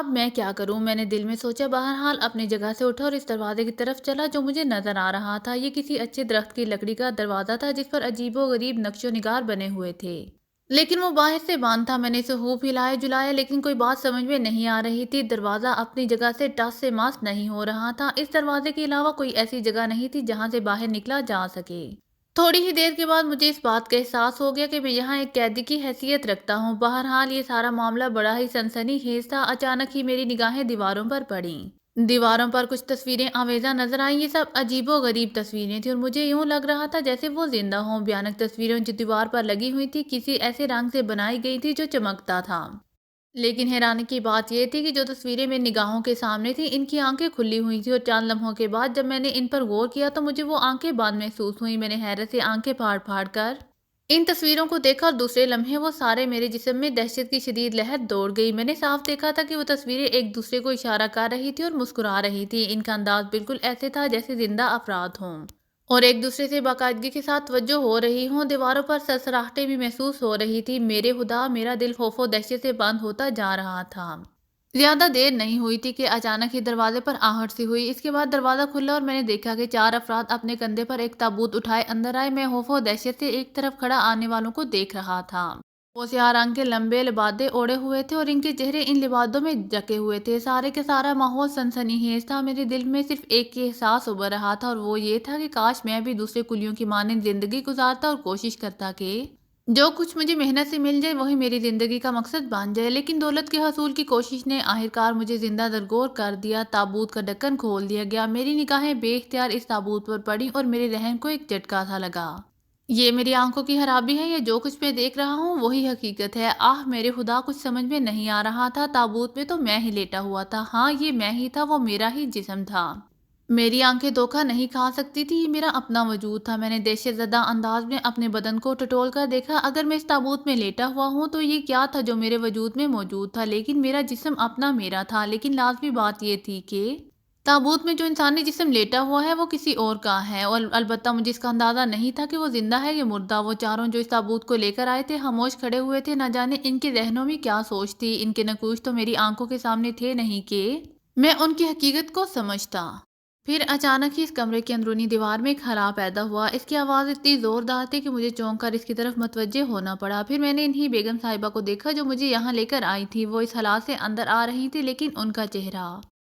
اب میں کیا کروں؟ میں نے دل میں سوچا۔ بہرحال اپنی جگہ سے اٹھا اور اس دروازے کی طرف چلا جو مجھے نظر آ رہا تھا۔ یہ کسی اچھے درخت کی لکڑی کا دروازہ تھا جس پر عجیب و غریب نقش و نگار بنے ہوئے تھے، لیکن وہ باہر سے بند تھا۔ میں نے اسے خوب ہلایا جلایا لیکن کوئی بات سمجھ میں نہیں آ رہی تھی۔ دروازہ اپنی جگہ سے ٹس سے ماس نہیں ہو رہا تھا۔ اس دروازے کے علاوہ کوئی ایسی جگہ نہیں تھی جہاں سے باہر نکلا جا سکے۔ تھوڑی ہی دیر کے بعد مجھے اس بات کا احساس ہو گیا کہ میں یہاں ایک قیدی کی حیثیت رکھتا ہوں۔ بہرحال یہ سارا معاملہ بڑا ہی سنسنی خیز تھا۔ اچانک ہی میری نگاہیں دیواروں پر پڑیں۔ دیواروں پر کچھ تصویریں آویزاں نظر آئیں۔ یہ سب عجیب و غریب تصویریں تھیں اور مجھے یوں لگ رہا تھا جیسے وہ زندہ ہوں۔ بھیانک تصویریں جو دیوار پر لگی ہوئی تھی کسی ایسے رنگ سے بنائی گئی تھی جو چمکتا تھا، لیکن حیرانی کی بات یہ تھی کہ جو تصویریں میری نگاہوں کے سامنے تھیں ان کی آنکھیں کھلی ہوئی تھیں، اور چند لمحوں کے بعد جب میں نے ان پر غور کیا تو مجھے وہ آنکھیں بند محسوس ہوئیں۔ میں نے حیرت سے آنکھیں پھاڑ پھاڑ کر ان تصویروں کو دیکھا اور دوسرے لمحے وہ سارے میرے جسم میں دہشت کی شدید لہر دوڑ گئی۔ میں نے صاف دیکھا تھا کہ وہ تصویریں ایک دوسرے کو اشارہ کر رہی تھی اور مسکرا رہی تھی۔ ان کا انداز بالکل ایسے تھا جیسے زندہ افراد ہوں اور ایک دوسرے سے باقاعدگی کے ساتھ توجہ ہو رہی ہوں۔ دیواروں پر سرسراہٹیں بھی محسوس ہو رہی تھی۔ میرے خدا، میرا دل خوف و دہشت سے بند ہوتا جا رہا تھا۔ زیادہ دیر نہیں ہوئی تھی کہ اچانک ہی دروازے پر آہٹ سی ہوئی۔ اس کے بعد دروازہ کھلا اور میں نے دیکھا کہ 4 افراد اپنے کندھے پر ایک تابوت اٹھائے اندر آئے۔ میں خوف و دہشت سے ایک طرف کھڑا آنے والوں کو دیکھ رہا تھا۔ وہ سیاہ رنگ کے لمبے لبادے اوڑھے ہوئے تھے اور ان کے چہرے ان لبادوں میں ڈھکے ہوئے تھے۔ سارے کے سارا ماحول سنسنی خیز تھا۔ میرے دل میں صرف ایک ہی احساس ابھر رہا تھا اور وہ یہ تھا کہ کاش میں بھی دوسرے کلیوں کی مانند زندگی گزارتا اور کوشش کرتا کہ جو کچھ مجھے محنت سے مل جائے وہی میری زندگی کا مقصد بن جائے۔ لیکن دولت کے حصول کی کوشش نے آخرکار مجھے زندہ درگور کر دیا۔ تابوت کا ڈھکن کھول دیا گیا۔ میری نگاہیں بے اختیار اس تابوت پر پڑیں اور میرے ذہن کو ایک جھٹکا سا لگا۔ یہ میری آنکھوں کی خرابی ہے یا جو کچھ میں دیکھ رہا ہوں وہی حقیقت ہے؟ آہ میرے خدا، کچھ سمجھ میں نہیں آ رہا تھا۔ تابوت میں تو میں ہی لیٹا ہوا تھا۔ ہاں یہ میں ہی تھا، وہ میرا ہی جسم تھا۔ میری آنکھیں دھوکہ نہیں کھا سکتی تھی، یہ میرا اپنا وجود تھا۔ میں نے دہشت زدہ انداز میں اپنے بدن کو ٹٹول کر دیکھا۔ اگر میں اس تابوت میں لیٹا ہوا ہوں تو یہ کیا تھا جو میرے وجود میں موجود تھا؟ لیکن میرا جسم اپنا میرا تھا۔ لیکن لازمی بات یہ تھی کہ تابوت میں جو انسانی جسم لیٹا ہوا ہے وہ کسی اور کا ہے، اور البتہ مجھے اس کا اندازہ نہیں تھا کہ وہ زندہ ہے یا مردہ۔ وہ چاروں جو اس تابوت کو لے کر آئے تھے خاموش کھڑے ہوئے تھے۔ نہ جانے ان کے ذہنوں میں کیا سوچ تھی۔ ان کے نقوش تو میری آنکھوں کے سامنے تھے نہیں کہ میں ان کی حقیقت کو سمجھتا۔ پھر اچانک ہی اس کمرے کی اندرونی دیوار میں ایک خلا پیدا ہوا۔ اس کی آواز اتنی زوردار تھی کہ مجھے چونک کر اس کی طرف متوجہ ہونا پڑا۔ پھر میں نے انہی بیگم صاحبہ کو دیکھا جو مجھے یہاں لے کر آئی تھی۔ وہ اس خلا سے اندر آ رہی تھی لیکن ان کا چہرہ،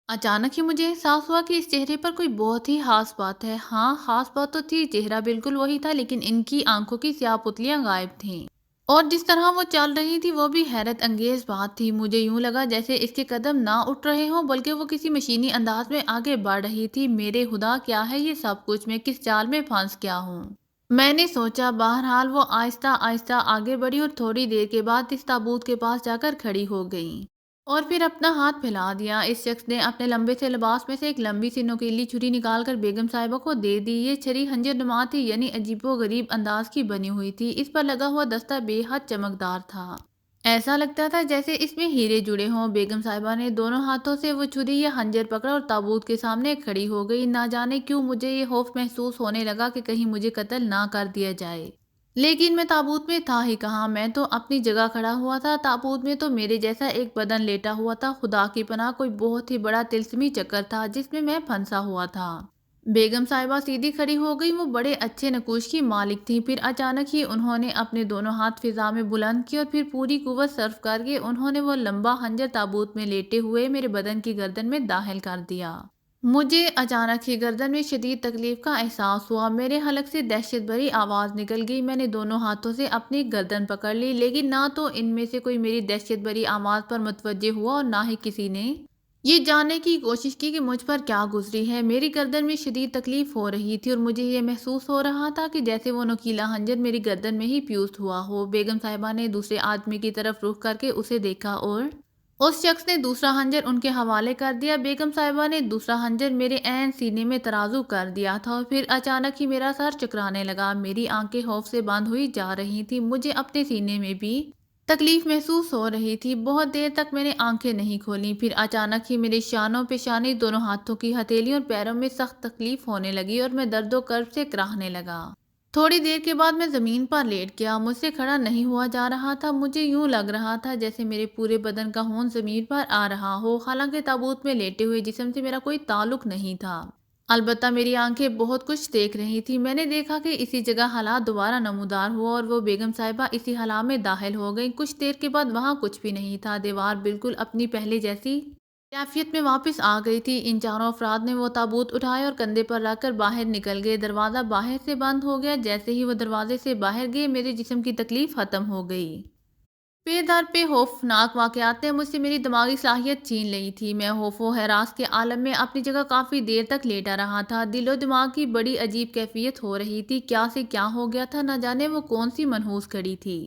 اچانک ہی مجھے احساس ہوا کہ اس چہرے پر کوئی بہت ہی خاص بات ہے۔ ہاں خاص بات تو تھی، چہرہ بالکل وہی تھا لیکن ان کی آنکھوں کی سیاہ پتلیاں غائب تھیں، اور جس طرح وہ چل رہی تھی وہ بھی حیرت انگیز بات تھی۔ مجھے یوں لگا جیسے اس کے قدم نہ اٹھ رہے ہوں بلکہ وہ کسی مشینی انداز میں آگے بڑھ رہی تھی۔ میرے خدا، کیا ہے یہ سب کچھ؟ میں کس جال میں پھنس گیا ہوں؟ میں نے سوچا۔ بہرحال وہ آہستہ آہستہ آگے بڑھی اور تھوڑی دیر کے بعد اس تابوت کے پاس جا کر کھڑی ہو گئی اور پھر اپنا ہاتھ پھیلا دیا۔ اس شخص نے اپنے لمبے سے لباس میں سے ایک لمبی سی نوکیلی چھری نکال کر بیگم صاحبہ کو دے دی۔ یہ چھری خنجر نما تھی، یعنی عجیب و غریب انداز کی بنی ہوئی تھی۔ اس پر لگا ہوا دستہ بے حد چمکدار تھا، ایسا لگتا تھا جیسے اس میں ہیرے جڑے ہوں۔ بیگم صاحبہ نے دونوں ہاتھوں سے وہ چھری یا خنجر پکڑا اور تابوت کے سامنے کھڑی ہو گئی۔ نہ جانے کیوں مجھے یہ خوف محسوس ہونے لگا کہ کہیں مجھے قتل نہ کر دیا جائے، لیکن میں تابوت میں تھا ہی کہاں؟ میں تو اپنی جگہ کھڑا ہوا تھا۔ تابوت میں تو میرے جیسا ایک بدن لیٹا ہوا تھا۔ خدا کی پناہ، کوئی بہت ہی بڑا طلسمی چکر تھا جس میں پھنسا ہوا تھا۔ بیگم صاحبہ سیدھی کھڑی ہو گئی۔ وہ بڑے اچھے نقوش کی مالک تھی۔ پھر اچانک ہی انہوں نے اپنے دونوں ہاتھ فضا میں بلند کیے اور پھر پوری قوت صرف کر کے انہوں نے وہ لمبا خنجر تابوت میں لیٹے ہوئے میرے بدن کی گردن میں داخل کر دیا۔ مجھے اچانک ہی گردن میں شدید تکلیف کا احساس ہوا۔ میرے حلق سے دہشت بھری آواز نکل گئی۔ میں نے دونوں ہاتھوں سے اپنی گردن پکڑ لی لیکن نہ تو ان میں سے کوئی میری دہشت بھری آواز پر متوجہ ہوا اور نہ ہی کسی نے یہ جاننے کی کوشش کی کہ مجھ پر کیا گزری ہے۔ میری گردن میں شدید تکلیف ہو رہی تھی اور مجھے یہ محسوس ہو رہا تھا کہ جیسے وہ نوکیلا خنجر میری گردن میں ہی پیوست ہوا ہو۔ بیگم صاحبہ نے دوسرے آدمی کی طرف رخ کر کے اسے دیکھا اور اس شخص نے دوسرا خنجر ان کے حوالے کر دیا۔ بیگم صاحبہ نے دوسرا خنجر میرے عین سینے میں ترازو کر دیا تھا اور پھر اچانک ہی میرا سر چکرانے لگا۔ میری آنکھیں خوف سے بند ہوئی جا رہی تھی۔ مجھے اپنے سینے میں بھی تکلیف محسوس ہو رہی تھی۔ بہت دیر تک میں نے آنکھیں نہیں کھولیں۔ پھر اچانک ہی میرے شانوں پیشانی، دونوں ہاتھوں کی ہتھیلیوں اور پیروں میں سخت تکلیف ہونے لگی اور میں درد و کرب سے کراہنے لگا۔ تھوڑی دیر کے بعد میں زمین پر لیٹ گیا، مجھ سے کھڑا نہیں ہوا جا رہا تھا، مجھے یوں لگ رہا تھا جیسے میرے پورے بدن کا خون زمین پر آ رہا ہو، حالانکہ تابوت میں لیٹے ہوئے جسم سے میرا کوئی تعلق نہیں تھا۔ البتہ میری آنکھیں بہت کچھ دیکھ رہی تھی۔ میں نے دیکھا کہ اسی جگہ حالات دوبارہ نمودار ہوا اور وہ بیگم صاحبہ اسی حالات میں داخل ہو گئیں۔ کچھ دیر کے بعد وہاں کچھ بھی نہیں تھا، دیوار بالکل اپنی پہلے جیسی کیفیت میں واپس آ گئی تھی۔ ان چاروں افراد نے وہ تابوت اٹھایا اور کندھے پر رکھ کر باہر نکل گئے۔ دروازہ باہر سے بند ہو گیا۔ جیسے ہی وہ دروازے سے باہر گئے میرے جسم کی تکلیف ختم ہو گئی۔ پے در پہ خوفناک واقعات نے مجھ سے میری دماغی صلاحیت چھین لی تھی۔ میں خوف و ہراس کے عالم میں اپنی جگہ کافی دیر تک لیٹا رہا تھا۔ دل و دماغ کی بڑی عجیب کیفیت ہو رہی تھی۔ کیا سے کیا ہو گیا تھا، نہ جانے وہ کون سی منحوس کھڑی تھی۔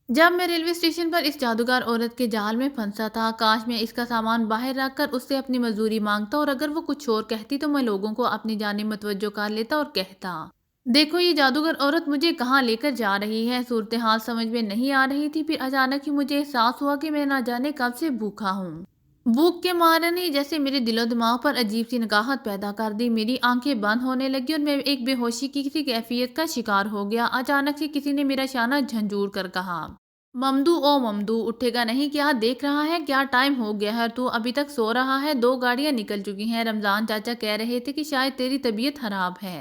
جب میں ریلوے اسٹیشن پر اس جادوگر عورت کے جال میں پھنسا تھا، کاش میں اس کا سامان باہر رکھ کر اس سے اپنی مزدوری مانگتا، اور اگر وہ کچھ اور کہتی تو میں لوگوں کو اپنی جانب متوجہ کر لیتا اور کہتا، دیکھو یہ جادوگر عورت مجھے کہاں لے کر جا رہی ہے۔ صورتحال سمجھ میں نہیں آ رہی تھی، پھر اچانک ہی مجھے احساس ہوا کہ میں نہ جانے کب سے بھوکا ہوں۔ بھوک کے مارے نے جیسے میرے دل و دماغ پر عجیب سی نگاہت پیدا کر دی۔ میری آنکھیں بند ہونے لگی اور میں ایک بے ہوشی کی کسی کیفیت کا شکار ہو گیا۔ اچانک سے کسی نے میرا شانہ جھنجھوڑ کر کہا، ممدو او ممدو، اٹھے گا نہیں کیا؟ دیکھ رہا ہے کیا ٹائم ہو گیا ہے، تو ابھی تک سو رہا ہے؟ 2 گاڑیاں نکل چکی ہیں۔ رمضان چاچا کہہ رہے تھے کہ شاید تیری طبیعت خراب ہے۔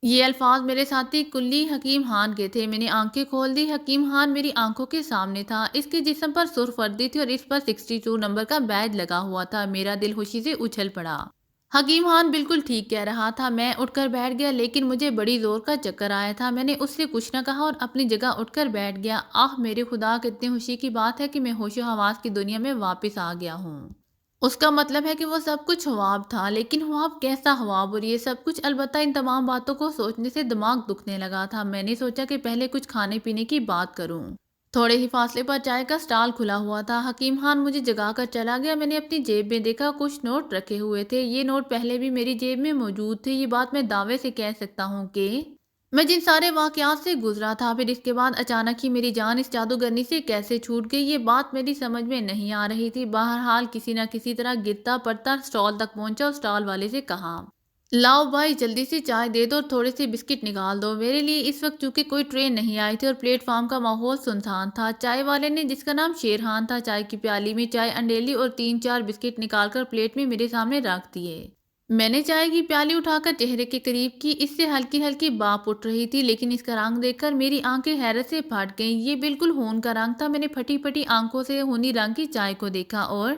یہ الفاظ میرے ساتھی کلی حکیم خان کے تھے۔ میں نے آنکھیں کھول دی۔ حکیم خان میری آنکھوں کے سامنے تھا۔ اس کے جسم پر سرخ وردی تھی اور اس پر 62 نمبر کا بیج لگا ہوا تھا۔ میرا دل خوشی سے اچھل پڑا۔ حکیم خان بالکل ٹھیک کہہ رہا تھا۔ میں اٹھ کر بیٹھ گیا، لیکن مجھے بڑی زور کا چکر آیا تھا۔ میں نے اس سے کچھ نہ کہا اور اپنی جگہ اٹھ کر بیٹھ گیا۔ آہ میرے خدا، کتنی خوشی کی بات ہے کہ میں ہوش و حواس کی دنیا میں واپس آ گیا ہوں۔ اس کا مطلب ہے کہ وہ سب کچھ خواب تھا، لیکن خواب کیسا خواب اور یہ سب کچھ؟ البتہ ان تمام باتوں کو سوچنے سے دماغ دکھنے لگا تھا۔ میں نے سوچا کہ پہلے کچھ کھانے پینے کی بات کروں۔ تھوڑے ہی فاصلے پر چائے کا سٹال کھلا ہوا تھا۔ حکیم خان مجھے جگا کر چلا گیا۔ میں نے اپنی جیب میں دیکھا، کچھ نوٹ رکھے ہوئے تھے۔ یہ نوٹ پہلے بھی میری جیب میں موجود تھے۔ یہ بات میں دعوے سے کہہ سکتا ہوں کہ میں جن سارے واقعات سے گزرا تھا، پھر اس کے بعد اچانک ہی میری جان اس جادوگرنی سے کیسے چھوٹ گئی، یہ بات میری سمجھ میں نہیں آ رہی تھی۔ بہرحال کسی نہ کسی طرح گرتا پڑتا سٹال تک پہنچا اور سٹال والے سے کہا، لاؤ بھائی جلدی سے چائے دے دو اور تھوڑے سے بسکٹ نکال دو میرے لیے۔ اس وقت چونکہ کوئی ٹرین نہیں آئی تھی اور پلیٹ فارم کا ماحول سنسان تھا، چائے والے نے، جس کا نام شیرخان تھا، چائے کی پیالی میں چائے انڈیلی اور 3-4 بسکٹ نکال کر پلیٹ میں میرے سامنے رکھ دیے۔ میں نے چائے کی پیالی اٹھا کر چہرے کے قریب کی۔ اس سے ہلکی ہلکی بھاپ اٹھ رہی تھی، لیکن اس کا رنگ دیکھ کر میری آنکھیں حیرت سے پھٹ گئیں۔ یہ بالکل خون کا رنگ تھا۔ میں نے پھٹی پھٹی آنکھوں سے خونی رنگ کی چائے کو دیکھا اور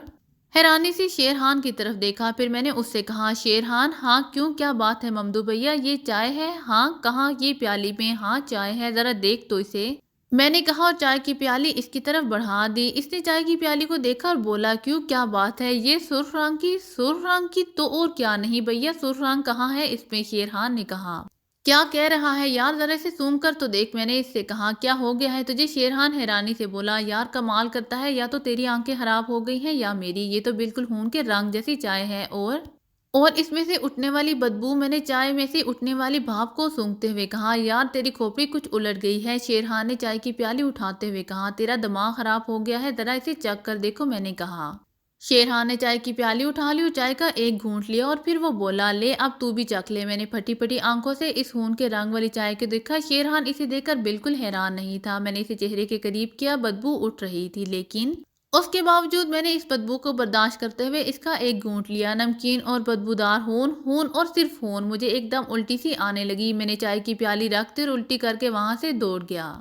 حیرانی سے شیرخان کی طرف دیکھا۔ پھر میں نے اس سے کہا، شیرخان، ہاں کیوں، کیا بات ہے ممدو بھیا؟ یہ چائے ہے؟ ہاں۔ کہاں؟ یہ پیالی میں۔ ہاں چائے ہے، ذرا دیکھ تو اسے، میں نے کہا اور چائے کی پیالی اس کی طرف بڑھا دی۔ اس نے چائے کی پیالی کو دیکھا اور بولا، کیوں، کیا بات ہے؟ یہ سرخ رنگ کی؟ سرخ رنگ کی تو اور کیا نہیں بھیا، سرخ رنگ کہاں ہے اس میں؟ شیرخان نے کہا، کیا کہہ رہا ہے یار، ذرا اسے سونگھ کر تو دیکھ۔ میں نے اس سے کہا، کیا ہو گیا ہے تجھے؟ شیرخان حیرانی سے بولا، یار کمال کرتا ہے، یا تو تیری آنکھیں خراب ہو گئی ہیں یا میری، یہ تو بالکل خون کے رنگ جیسی چائے ہے اور اس میں سے اٹھنے والی بدبو۔ میں نے چائے میں سے اٹھنے والی بھاپ کو سونگھتے ہوئے کہا، یار تیری کھوپڑی کچھ الٹ گئی ہے۔ شیرخان نے چائے کی پیالی اٹھاتے ہوئے کہا، تیرا دماغ خراب ہو گیا ہے، ذرا اسے چکھ کر دیکھو۔ میں نے کہا۔ شیرخان نے چائے کی پیالی اٹھا لی اور چائے کا ایک گھونٹ لیا اور پھر وہ بولا، لے اب تو بھی چکھ لے۔ میں نے پھٹی پھٹی آنکھوں سے اس خون کے رنگ والی چائے کو دیکھا۔ شیرخان اسے دیکھ کر بالکل حیران نہیں تھا۔ میں نے اسے چہرے کے قریب کیا، بدبو اٹھ رہی تھی، لیکن اس کے باوجود میں نے اس بدبو کو برداشت کرتے ہوئے اس کا ایک گھونٹ لیا۔ نمکین اور بدبودار خون اور صرف خون۔ مجھے ایک دم الٹی سی آنے لگی۔ میں نے چائے کی پیالی رکھتے اور الٹی کر کے وہاں سے دوڑ گیا۔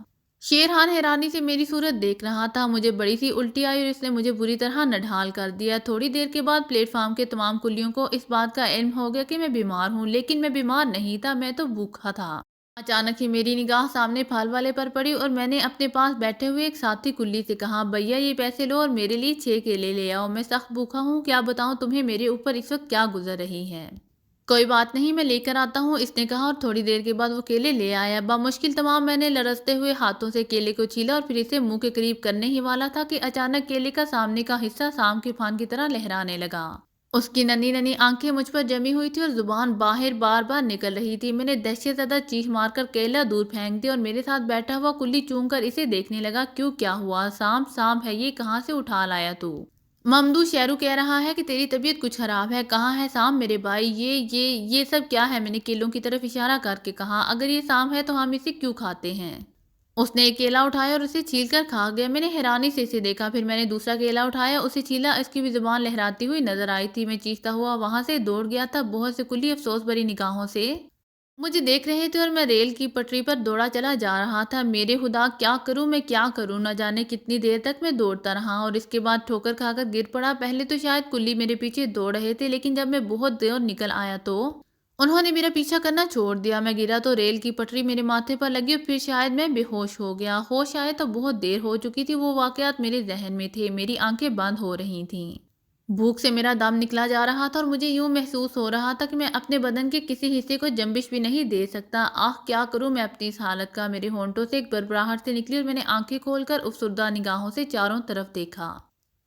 شیرخان حیرانی سے میری صورت دیکھ رہا تھا۔ مجھے بڑی سی الٹی آئی اور اس نے مجھے بری طرح نڈھال کر دیا۔ تھوڑی دیر کے بعد پلیٹ فارم کے تمام کلیوں کو اس بات کا علم ہو گیا کہ میں بیمار ہوں، لیکن میں بیمار نہیں تھا، میں تو بھوکا تھا۔ اچانک ہی میری نگاہ سامنے پھل والے پر پڑی اور میں نے اپنے پاس بیٹھے ہوئے ایک ساتھی کلی سے کہا، بھیا یہ پیسے لو اور میرے لیے 6 کیلے لے آؤ، میں سخت بھوکا ہوں، کیا بتاؤں تمہیں میرے اوپر اس وقت کیا گزر رہی ہے۔ کوئی بات نہیں، میں لے کر آتا ہوں، اس نے کہا اور تھوڑی دیر کے بعد وہ کیلے لے آیا۔ بمشکل تمام میں نے لرزتے ہوئے ہاتھوں سے کیلے کو چھیلا اور پھر اسے منہ کے قریب کرنے ہی والا تھا کہ اچانک کیلے کا سامنے کا حصہ سام کے پھان کی طرح لہرانے لگا۔ اس کی ننھی ننھی آنکھیں مجھ پر جمی ہوئی تھی اور زبان باہر بار بار نکل رہی تھی۔ میں نے دہشت زدہ چیخ مار کر کیلا دور پھینک دیا اور میرے ساتھ بیٹھا ہوا کلی چونگ کر اسے دیکھنے لگا، کیوں، کیا ہوا؟ سانپ ہے یہ، کہاں سے اٹھا لایا تو؟ ممدو شیرو کہہ رہا ہے کہ تیری طبیعت کچھ خراب ہے، کہاں ہے سام میرے بھائی؟ یہ سب کیا ہے؟ میں نے کیلوں کی طرف اشارہ کر کے کہا، اگر یہ سام ہے تو ہم اسے کیوں کھاتے ہیں؟ اس نے ایک کیلا اٹھایا اور اسے چھیل کر کھا گیا۔ میں نے حیرانی سے اسے دیکھا، پھر میں نے دوسرا کیلا اٹھایا، اسے چھیلا، اس کی بھی زبان لہراتی ہوئی نظر آئی تھی۔ میں چیختا ہوا وہاں سے دوڑ گیا تھا، بہت سے کلی افسوس بھری نگاہوں سے مجھے دیکھ رہے تھے اور میں ریل کی پٹری پر دوڑا چلا جا رہا تھا۔ میرے خدا، کیا کروں میں، کیا کروں؟ نہ جانے کتنی دیر تک میں دوڑتا رہا اور اس کے بعد ٹھوکر کھا کر گر پڑا۔ پہلے تو شاید کلی میرے پیچھے دوڑ رہے تھے، لیکن جب میں بہت دور نکل آیا تو انہوں نے میرا پیچھا کرنا چھوڑ دیا۔ میں گرا تو ریل کی پٹری میرے ماتھے پر لگی اور پھر شاید میں بے ہوش ہو گیا۔ ہوش آئے تو بہت دیر ہو چکی تھی، وہ واقعات میرے ذہن میں تھے، میری آنکھیں بند ہو رہی تھیں۔ بھوک سے میرا دم نکلا جا رہا تھا اور مجھے یوں محسوس ہو رہا تھا کہ میں اپنے بدن کے کسی حصے کو جنبش بھی نہیں دے سکتا۔ کیا کروں میں اپنی اس حالت کا؟ میرے ہونٹوں سے ایک بھربراہٹ سے نکلی اور میں نے آنکھیں کھول کر افسردہ نگاہوں سے چاروں طرف دیکھا۔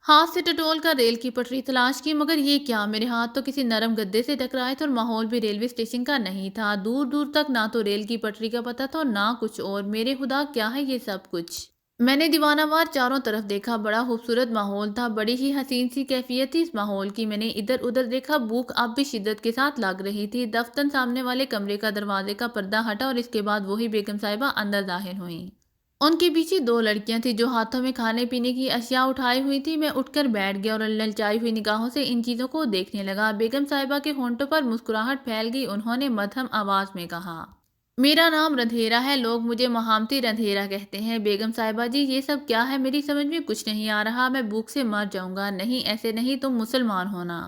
ہاتھ سے ٹٹول کر ریل کی پٹری تلاش کی، مگر یہ کیا، میرے ہاتھ تو کسی نرم گدے سے ٹکرائے تھے اور ماحول بھی ریلوے اسٹیشن کا نہیں تھا۔ دور دور تک نہ تو ریل کی پٹری کا پتہ تھا اور نہ کچھ اور۔ میرے خدا، کیا ہے یہ سب کچھ؟ میں نے دیوانہ وار چاروں طرف دیکھا، بڑا خوبصورت ماحول تھا، بڑی ہی حسین سی کیفیت تھی اس ماحول کی۔ میں نے ادھر ادھر دیکھا، بھوک اب بھی شدت کے ساتھ لگ رہی تھی۔ دفتن سامنے والے کمرے کا دروازے کا پردہ ہٹا اور اس کے بعد وہی بیگم صاحبہ اندر ظاہر ہوئیں۔ ان کے پیچھے دو لڑکیاں تھیں جو ہاتھوں میں کھانے پینے کی اشیاء اٹھائی ہوئی تھی۔ میں اٹھ کر بیٹھ گیا اور للچائی ہوئی نگاہوں سے ان چیزوں کو دیکھنے لگا۔ بیگم صاحبہ کے ہونٹوں پر مسکراہٹ پھیل گئی، انہوں نے مدھم آواز میں کہا، میرا نام رندھیرا ہے، لوگ مجھے مہامتی رندھیرا کہتے ہیں۔ بیگم صاحبہ جی، یہ سب کیا ہے؟ میری سمجھ میں کچھ نہیں آ رہا، میں بھوک سے مر جاؤں گا۔ نہیں، ایسے نہیں، تم مسلمان ہونا؟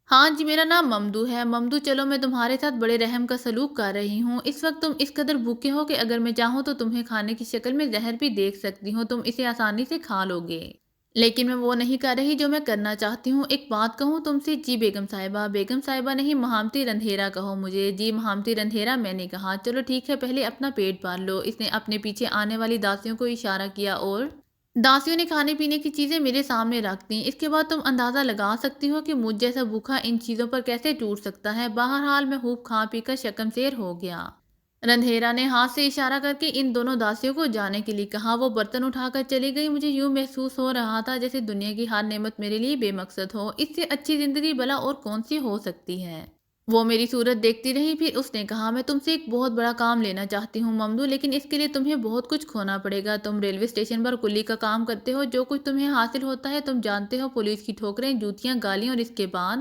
ہاں جی، میرا نام ممدو ہے۔ ممدو، چلو میں تمہارے ساتھ بڑے رحم کا سلوک کر رہی ہوں۔ اس وقت تم اس قدر بھوکے ہو کہ اگر میں چاہوں تو تمہیں کھانے کی شکل میں زہر بھی دیکھ سکتی ہوں، تم اسے آسانی سے کھا لو گے۔ لیکن میں وہ نہیں کر رہی جو میں کرنا چاہتی ہوں۔ ایک بات کہوں تم سے؟ جی بیگم صاحبہ۔ بیگم صاحبہ نہیں، مہامتی رندھیرا کہو مجھے۔ جی مہامتی رندھیرا، میں نے کہا۔ چلو ٹھیک ہے، پہلے اپنا پیٹ بھر لو۔ اس نے اپنے پیچھے آنے والی داسیوں کو اشارہ کیا اور داسیوں نے کھانے پینے کی چیزیں میرے سامنے رکھ دیں۔ اس کے بعد تم اندازہ لگا سکتی ہو کہ مجھ جیسا بھوکا ان چیزوں پر کیسے ٹوٹ سکتا ہے۔ بہرحال میں خوب کھا پی کر شکمسیر ہو گیا۔ رندھیرا نے ہاتھ سے اشارہ کر کے ان دونوں داسیوں کو جانے کے لیے کہا۔ وہ برتن اٹھا کر چلی گئی۔ مجھے یوں محسوس ہو رہا تھا جیسے دنیا کی ہر نعمت میرے لیے بے مقصد ہو۔ اس سے اچھی زندگی بھلا اور کون سی ہو سکتی ہے؟ وہ میری صورت دیکھتی رہی، پھر اس نے کہا، میں تم سے ایک بہت بڑا کام لینا چاہتی ہوں ممدو، لیکن اس کے لیے تمہیں بہت کچھ کھونا پڑے گا۔ تم ریلوے اسٹیشن پر کلی کا کام کرتے ہو، جو کچھ تمہیں حاصل ہوتا ہے تم جانتے ہو، پولیس کی ٹھوکریں، جوتیاں، گالیاں اور اس کے بعد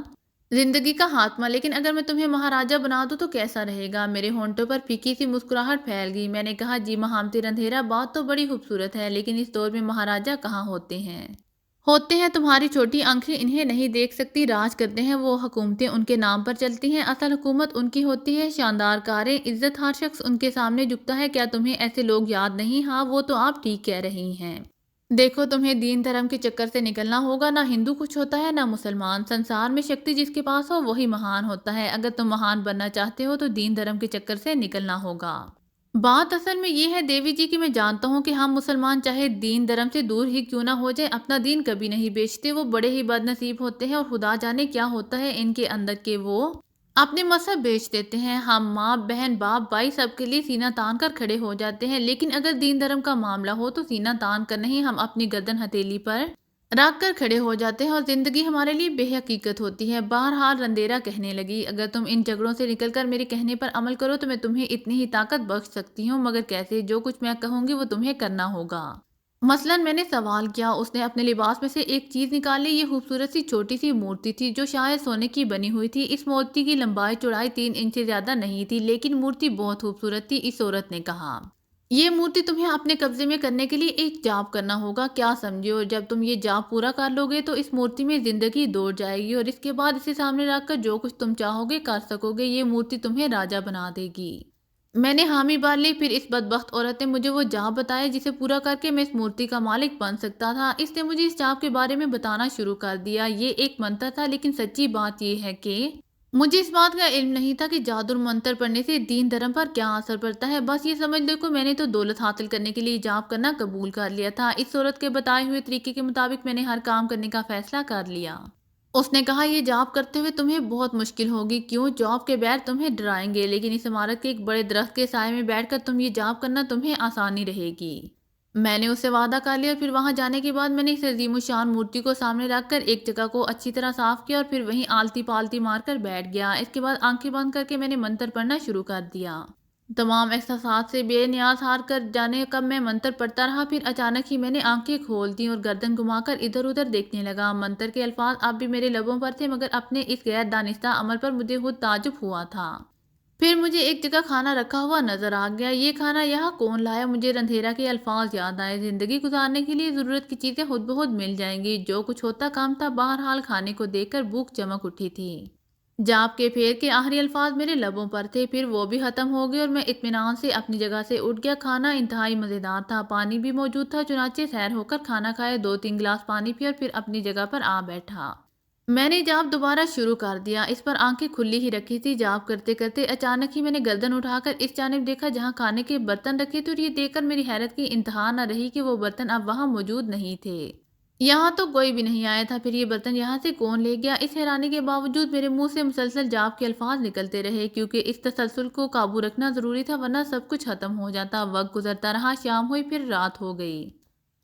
زندگی کا خاتمہ۔ لیکن اگر میں تمہیں مہاراجہ بنا دوں تو کیسا رہے گا؟ میرے ہونٹوں پر پھیکی سی مسکراہٹ پھیل گئی۔ میں نے کہا، جی مہامتی رندھیرا، بات تو بڑی خوبصورت ہے، لیکن اس دور میں مہاراجہ کہاں ہوتے ہیں؟ ہوتے ہیں تمہاری چھوٹی آنکھیں انہیں نہیں دیکھ سکتی، راج کرتے ہیں وہ، حکومتیں ان کے نام پر چلتی ہیں، اصل حکومت ان کی ہوتی ہے، شاندار کاریں، عزت، ہر شخص ان کے سامنے جھکتا ہے۔ کیا تمہیں ایسے لوگ یاد نہیں؟ ہاں، وہ تو آپ ٹھیک کہہ رہی ہیں۔ دیکھو، تمہیں دین دھرم کے چکر سے نکلنا ہوگا، نہ ہندو کچھ ہوتا ہے نہ مسلمان، سنسار میں شکتی جس کے پاس ہو وہی مہان ہوتا ہے۔ اگر تم مہان بننا چاہتے ہو تو دین دھرم کے چکر سے نکلنا ہوگا۔ بات اصل میں یہ ہے دیوی جی کہ میں جانتا ہوں کہ ہم مسلمان چاہے دین دھرم سے دور ہی کیوں نہ ہو جائے، اپنا دین کبھی نہیں بیچتے۔ وہ بڑے ہی بد نصیب ہوتے ہیں اور خدا جانے کیا ہوتا ہے ان کے اندر کہ وہ اپنے مذہب بیچ دیتے ہیں۔ ہم ماں، بہن، باپ، بھائی سب کے لیے سینہ تان کر کھڑے ہو جاتے ہیں، لیکن اگر دین دھرم کا معاملہ ہو تو سینہ تان کر نہیں، ہم اپنی گردن ہتھیلی پر رکھ کر کھڑے ہو جاتے ہیں اور زندگی ہمارے لیے بے حقیقت ہوتی ہے۔ بہرحال رندھیرا کہنے لگی، اگر تم ان جھگڑوں سے نکل کر میرے کہنے پر عمل کرو تو میں تمہیں اتنی ہی طاقت بخش سکتی ہوں، مگر کیسے؟ جو کچھ میں کہوں گی وہ تمہیں کرنا ہوگا۔ مثلاً میں نے سوال کیا۔ اس نے اپنے لباس میں سے ایک چیز نکالی، یہ خوبصورت سی چھوٹی سی مورتی تھی جو شاید سونے کی بنی ہوئی تھی۔ اس مورتی کی لمبائی چوڑائی 3 انچ سے زیادہ نہیں تھی، لیکن مورتی بہت خوبصورت تھی۔ اس عورت نے کہا، یہ مورتی تمہیں اپنے قبضے میں کرنے کے لیے ایک جاپ کرنا ہوگا، کیا سمجھے؟ اور جب تم یہ جاپ پورا کر لو گے تو اس مورتی میں زندگی دوڑ جائے گی اور اس کے بعد اسے سامنے رکھ کر جو کچھ تم چاہو گے کر سکو گے۔ یہ مورتی تمہیں راجہ بنا دے گی۔ میں نے حامی بھر لی۔ پھر اس بدبخت عورت نے مجھے وہ جاپ بتایا جسے پورا کر کے میں اس مورتی کا مالک بن سکتا تھا۔ اس نے مجھے اس جاپ کے بارے میں بتانا شروع کر دیا۔ یہ ایک منتر تھا، لیکن سچی بات یہ ہے کہ مجھے اس بات کا علم نہیں تھا کہ جادو اور منتر پڑھنے سے دین دھرم پر کیا اثر پڑتا ہے۔ بس یہ سمجھ لو کہ میں نے تو دولت حاصل کرنے کے لیے جاپ کرنا قبول کر لیا تھا۔ اس عورت کے بتائے ہوئے طریقے کے مطابق میں نے ہر کام کرنے کا فیصلہ کر لیا۔ اس نے کہا، یہ جاپ کرتے ہوئے تمہیں بہت مشکل ہوگی۔ کیوں؟ جاپ کے بیر تمہیں ڈرائیں گے، لیکن اس عمارت کے ایک بڑے درخت کے سائے میں بیٹھ کر تم یہ جاپ کرنا تمہیں آسانی رہے گی۔ میں نے اس سے وعدہ کر لیا اور پھر وہاں جانے کے بعد میں نے اس عظیم الشان مورتی کو سامنے رکھ کر ایک جگہ کو اچھی طرح صاف کیا اور پھر وہیں آلتی پالتی مار کر بیٹھ گیا۔ اس کے بعد آنکھیں بند کر کے میں نے منتر پڑھنا شروع کر دیا۔ تمام احساسات سے بے نیاز ہار کر جانے کب میں منتر پڑھتا رہا، پھر اچانک ہی میں نے آنکھیں کھول دیں اور گردن گھما کر ادھر ادھر دیکھنے لگا۔ منتر کے الفاظ اب بھی میرے لبوں پر تھے، مگر اپنے اس غیر دانستہ عمل پر مجھے خود تعجب ہوا تھا۔ پھر مجھے ایک جگہ کھانا رکھا ہوا نظر آ گیا۔ یہ کھانا یہاں کون لایا؟ مجھے رندھیرا کے الفاظ یاد آئے، زندگی گزارنے کے لیے ضرورت کی چیزیں خود بخود مل جائیں گی۔ جو کچھ ہوتا کام تھا، بہرحال کھانے کو دیکھ کر بھوک چمک اٹھی تھی۔ جاپ کے پھیر کے آخری الفاظ میرے لبوں پر تھے، پھر وہ بھی ختم ہو گئے اور میں اطمینان سے اپنی جگہ سے اٹھ گیا۔ کھانا انتہائی مزیدار تھا، پانی بھی موجود تھا، چنانچہ سیر ہو کر کھانا کھائے، 2-3 گلاس پانی پیا اور پھر اپنی جگہ پر آ بیٹھا۔ میں نے جاپ دوبارہ شروع کر دیا۔ اس پر آنکھیں کھلی ہی رکھی تھی۔ جاپ کرتے کرتے اچانک ہی میں نے گردن اٹھا کر اس جانب دیکھا جہاں کھانے کے برتن رکھے تھے، اور یہ دیکھ کر میری حیرت کی انتہا نہ رہی کہ وہ برتن اب وہاں موجود نہیں تھے۔ یہاں تو کوئی بھی نہیں آیا تھا، پھر یہ برتن یہاں سے کون لے گیا؟ اس حیرانی کے باوجود میرے منہ سے مسلسل جاپ کے الفاظ نکلتے رہے، کیونکہ اس تسلسل کو قابو رکھنا ضروری تھا، ورنہ سب کچھ ختم ہو جاتا۔ وقت گزرتا رہا، شام ہوئی، پھر رات ہو گئی۔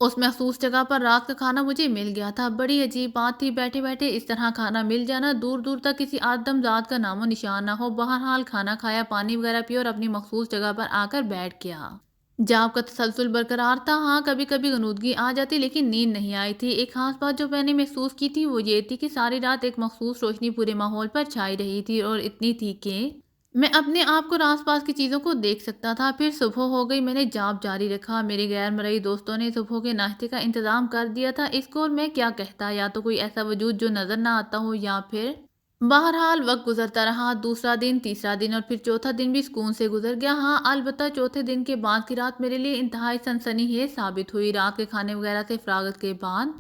اس مخصوص جگہ پر رات کا کھانا مجھے مل گیا تھا۔ بڑی عجیب بات تھی، بیٹھے بیٹھے اس طرح کھانا مل جانا، دور دور تک کسی آدم ذات کا نام و نشان نہ ہو۔ بہرحال کھانا کھایا، پانی وغیرہ پیا اور اپنی مخصوص جگہ پر آ کر بیٹھ گیا۔ جاپ کا تسلسل برقرار تھا، ہاں کبھی کبھی غنودگی آ جاتی، لیکن نیند نہیں آئی تھی۔ ایک خاص بات جو میں نے محسوس کی تھی وہ یہ تھی کہ ساری رات ایک مخصوص روشنی پورے ماحول پر چھائی رہی تھی، اور اتنی تھی کہ میں اپنے آپ کو اور آس پاس کی چیزوں کو دیکھ سکتا تھا۔ پھر صبح ہو گئی، میں نے جاپ جاری رکھا۔ میرے غیر مرئی دوستوں نے صبح کے ناشتے کا انتظام کر دیا تھا۔ اس کو اور میں کیا کہتا، یا تو کوئی ایسا وجود جو نظر نہ آتا ہو، یا پھر بہرحال وقت گزرتا رہا۔ دوسرا دن، تیسرا دن اور پھر چوتھا دن بھی سکون سے گزر گیا۔ ہاں البتہ چوتھے دن کے بعد کی رات میرے لیے انتہائی سنسنی خیز ثابت ہوئی۔ رات کے کھانے وغیرہ سے فراغت کے بعد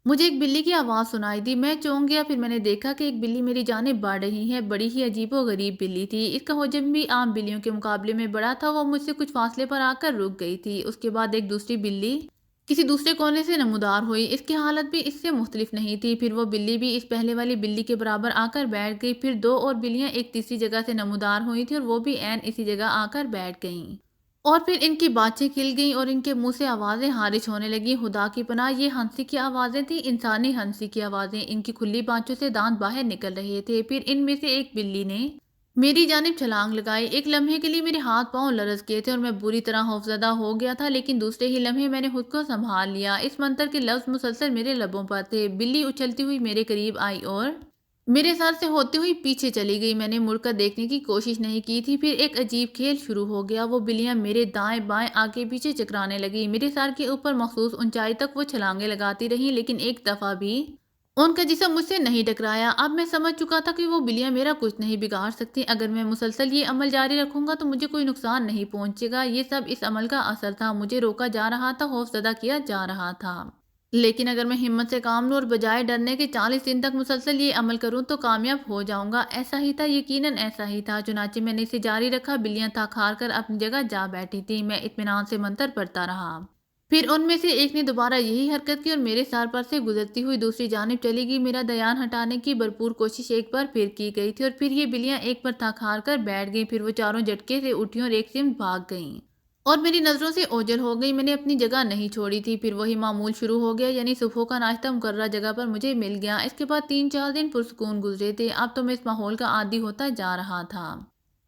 مجھے ایک بلی کی آواز سنائی دی۔ میں چونک گیا، پھر میں نے دیکھا کہ ایک بلی میری جانب بڑھ رہی ہے۔ بڑی ہی عجیب و غریب بلی تھی، اس کا حجم بھی عام بلیوں کے مقابلے میں بڑا تھا۔ وہ مجھ سے کچھ فاصلے پر آ کر رک گئی تھی۔ اس کے بعد ایک دوسری بلی کسی دوسرے کونے سے نمودار ہوئی، اس کی حالت بھی اس سے مختلف نہیں تھی۔ پھر وہ بلی بھی اس پہلے والی بلی کے برابر آ کر بیٹھ گئی۔ پھر 2 اور بلیاں ایک تیسری جگہ سے نمودار ہوئی تھیں، اور وہ بھی عین اسی جگہ آ کر بیٹھ گئیں، اور پھر ان کی باتیں کھل گئیں اور ان کے منہ سے آوازیں خارج ہونے لگیں۔ خدا کی پناہ، یہ ہنسی کی آوازیں تھیں، انسانی ہنسی کی آوازیں۔ ان کی کھلی بانچوں سے دانت باہر نکل رہے تھے۔ پھر ان میں سے ایک بلی نے میری جانب چھلانگ لگائی۔ ایک لمحے کے لیے میرے ہاتھ پاؤں لرز گئے تھے اور میں بری طرح خوفزدہ ہو گیا تھا، لیکن دوسرے ہی لمحے میں نے خود کو سنبھال لیا۔ اس منتر کے لفظ مسلسل میرے لبوں پر تھے۔ بلی اچھلتی ہوئی میرے قریب آئی اور میرے سر سے ہوتے ہوئی پیچھے چلی گئی۔ میں نے مڑ کر دیکھنے کی کوشش نہیں کی تھی۔ پھر ایک عجیب کھیل شروع ہو گیا۔ وہ بلیاں میرے دائیں بائیں آگے پیچھے چکرانے لگیں۔ میرے سر کے اوپر مخصوص اونچائی تک وہ چھلانگیں لگاتی رہیں، لیکن ایک دفعہ بھی ان کا جسم مجھ سے نہیں ٹکرایا۔ اب میں سمجھ چکا تھا کہ وہ بلیاں میرا کچھ نہیں بگاڑ سکتی۔ اگر میں مسلسل یہ عمل جاری رکھوں گا تو مجھے کوئی نقصان نہیں پہنچے گا۔ یہ سب اس عمل کا اثر تھا، مجھے روکا جا رہا تھا، خوفزدہ کیا جا رہا تھا۔ لیکن اگر میں ہمت سے کام لوں اور بجائے ڈرنے کے 40 دن تک مسلسل یہ عمل کروں تو کامیاب ہو جاؤں گا۔ ایسا ہی تھا، یقیناً ایسا ہی تھا۔ چنانچہ میں نے اسے جاری رکھا۔ بلیاں تھک ہار کر اپنی جگہ جا بیٹھی تھیں۔ میں اطمینان سے منتر پڑھتا رہا۔ پھر ان میں سے ایک نے دوبارہ یہی حرکت کی اور میرے سر پر سے گزرتی ہوئی دوسری جانب چلی گئی۔ میرا دھیان ہٹانے کی بھرپور کوشش ایک بار پھر کی گئی تھی، اور پھر یہ بلیاں ایک پر تھک ہار کر بیٹھ گئیں۔ پھر وہ چاروں جھٹکے سے اٹھیں اور ایک سمت بھاگ گئیں اور میری نظروں سے اوجھل ہو گئی۔ میں نے اپنی جگہ نہیں چھوڑی تھی۔ پھر وہی معمول شروع ہو گیا، یعنی صبح کا ناشتہ مقررہ جگہ پر مجھے مل گیا۔ اس کے بعد 3-4 دن پرسکون گزرے تھے۔ اب تو میں اس ماحول کا عادی ہوتا جا رہا تھا۔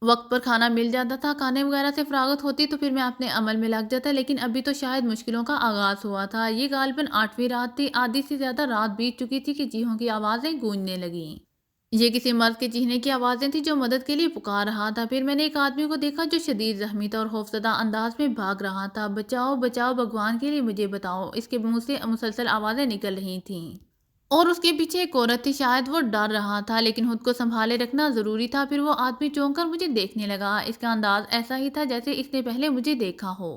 وقت پر کھانا مل جاتا تھا، کھانے وغیرہ سے فراغت ہوتی تو پھر میں اپنے عمل میں لگ جاتا، لیکن ابھی تو شاید مشکلوں کا آغاز ہوا تھا۔ یہ غالباً 8ویں رات تھی۔ آدھی سے زیادہ رات بیت چکی تھی کہ چیخوں کی آوازیں گونجنے لگیں۔ یہ کسی مرد کے چیخنے کی آوازیں تھیں جو مدد کے لیے پکار رہا تھا۔ پھر میں نے ایک آدمی کو دیکھا جو شدید زخمی تھا اور خوفزدہ انداز میں بھاگ رہا تھا۔ بچاؤ بچاؤ، بھگوان کے لیے مجھے بتاؤ، اس کے منہ سے مسلسل آوازیں نکل رہی تھیں، اور اس کے پیچھے ایک عورت تھی۔ شاید وہ ڈر رہا تھا، لیکن خود کو سنبھالے رکھنا ضروری تھا۔ پھر وہ آدمی چونک کر مجھے دیکھنے لگا۔ اس کا انداز ایسا ہی تھا جیسے اس نے پہلے مجھے دیکھا ہو۔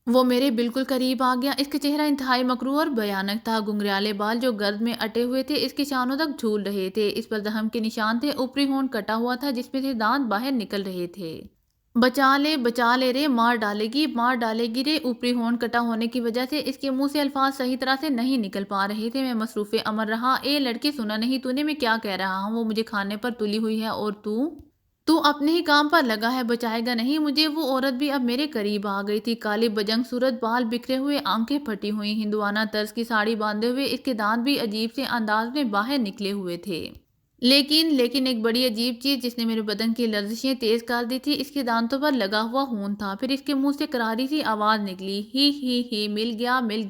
وہ میرے بالکل قریب آ گیا۔ اس کا چہرہ انتہائی مکروہ اور بھیانک تھا۔ گھنگریالے بال جو گرد میں اٹے ہوئے تھے اس کے شانوں تک جھول رہے تھے۔ اس پر زخم کے نشان تھے۔ اوپری ہونٹ کٹا ہوا تھا جس میں سے دانت باہر نکل رہے تھے۔ بچا لے رے، مار ڈالے گی رے۔ اوپری ہونٹ کٹا ہونے کی وجہ سے اس کے منہ سے الفاظ صحیح طرح سے نہیں نکل پا رہے تھے۔ میں مصروف عمل رہا۔ اے لڑکے، سنا نہیں تو نے میں کیا کہہ رہا ہوں؟ وہ مجھے کھانے پر تلی ہوئی ہے اور تو تو اپنے ہی کام پر لگا ہے، بچائے گا نہیں مجھے۔ وہ عورت بھی اب میرے قریب آ گئی تھی، کالی بجنگ صورت، بال بکھرے ہوئے، آنکھیں پھٹی ہوئی، ہندوانہ طرز کی ساڑی باندھے ہوئے، اس کے دانت بھی عجیب سے انداز میں باہر نکلے ہوئے تھے۔ لیکن ایک بڑی عجیب چیز جس نے میرے بدن کی لرزشیں تیز کر دی تھی، اس کے دانتوں پر لگا ہوا خون تھا۔ پھر اس کے منہ سے کراری سی آواز نکلی، ہی، مل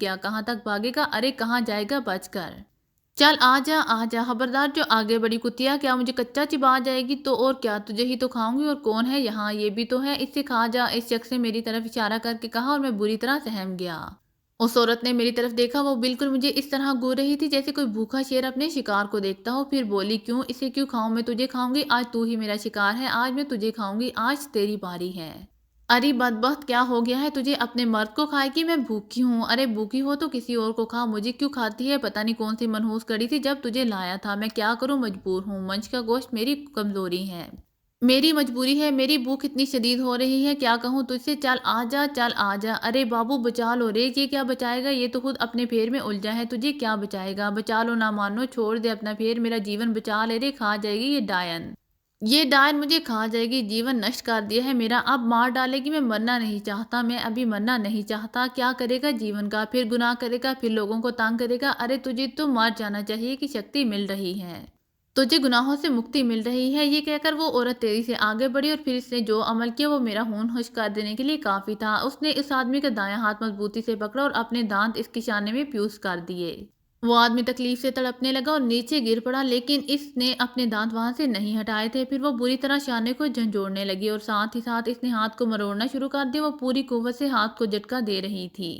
گیا، کہاں تک بھاگے گا، ارے کہاں جائے گا بچ کر؟ چل آ جا، خبردار جو آگے بڑی کتیا، کیا مجھے کچا چبا جائے گی؟ تو اور کیا، تجھے ہی تو کھاؤں گی، اور کون ہے یہاں؟ یہ بھی تو ہے، اس سے کھا جا، اس شخص نے میری طرف اشارہ کر کے کہا، اور میں بری طرح سہم گیا۔ اس عورت نے میری طرف دیکھا، وہ بالکل مجھے اس طرح گھور رہی تھی جیسے کوئی بھوکا شیر اپنے شکار کو دیکھتا ہو۔ پھر بولی، کیوں، اسے کیوں کھاؤں؟ میں تجھے کھاؤں گی، آج تو ہی میرا شکار ہے، آج میں تجھے کھاؤں گی، آج تیری باری ہے۔ ارے بدبخت، کیا ہو گیا ہے تجھے؟ اپنے مرد کو کھائے گی؟ میں بھوکی ہوں۔ ارے بھوکی ہو تو کسی اور کو کھا، مجھے کیوں کھاتی ہے؟ پتہ نہیں کون سی منحوس کڑی تھی جب تجھے لایا تھا، میں کیا کروں، مجبور ہوں، منچ کا گوشت میری کمزوری ہے، میری مجبوری ہے، میری بھوک اتنی شدید ہو رہی ہے، کیا کہوں تجھ سے، چل آ جا، چل آ جا۔ ارے بابو بچا لو رے، یہ کیا بچائے گا، یہ تو خود اپنے پھیر میں الجھا ہے، تجھے کیا بچائے گا؟ بچا لو نہ مانو، چھوڑ دے اپنا پھیر، میرا جیون بچا لے رے، کھا جائے گی یہ ڈائن مجھے کھا جائے گی، جیون نشٹ کر دیا ہے میرا، اب مار ڈالے گی، میں مرنا نہیں چاہتا، میں ابھی مرنا نہیں چاہتا۔ کیا کرے گا جیون کا، پھر گناہ کرے گا، پھر لوگوں کو تنگ کرے گا۔ ارے تجھے تو مر جانا چاہیے کہ شکتی مل رہی ہے، تجھے گناہوں سے مکتی مل رہی ہے۔ یہ کہہ کر وہ عورت تیزی سے آگے بڑھی، اور پھر اس نے جو عمل کیا وہ میرا خون خشک کر دینے کے لیے کافی تھا۔ اس نے اس آدمی کا دایاں ہاتھ مضبوطی سے پکڑا اور اپنے دانت اس کے شانے میں پیوست کر دیے۔ وہ آدمی تکلیف سے تڑپنے لگا اور نیچے گر پڑا، لیکن اس نے اپنے دانت وہاں سے نہیں ہٹائے تھے۔ پھر وہ بری طرح شانے کو جھنجھوڑنے لگی، اور ساتھ ہی ساتھ اس نے ہاتھ کو مروڑنا شروع کر دیا۔ وہ پوری قوت سے ہاتھ کو جھٹکا دے رہی تھی